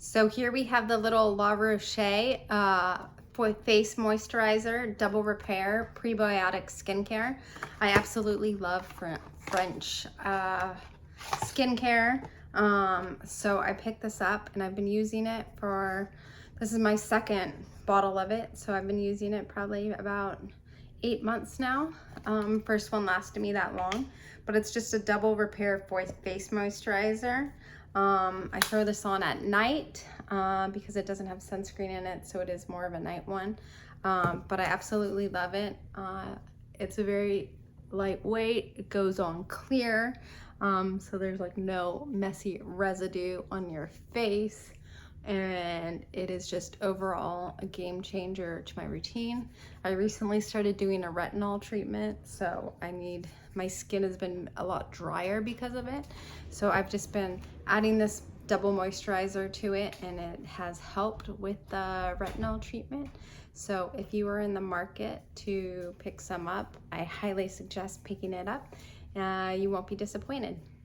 So here we have the little La Roche face moisturizer, double repair, prebiotic skincare. I absolutely love French skincare. So I picked this up and I've been using it for, this is my second bottle of it. So I've been using it probably about 8 months now. First one lasted me that long, but it's just a double repair face moisturizer. I throw this on at night because it doesn't have sunscreen in it, so it is more of a night one. But I absolutely love it. It's a very lightweight, it goes on clear, so there's like no messy residue on your face, and it is just overall a game changer to my routine. I recently started doing a retinol treatment, so my skin has been a lot drier because of it. So I've just been adding this double moisturizer to it, and it has helped with the retinol treatment. So if you are in the market to pick some up, I highly suggest picking it up. You won't be disappointed.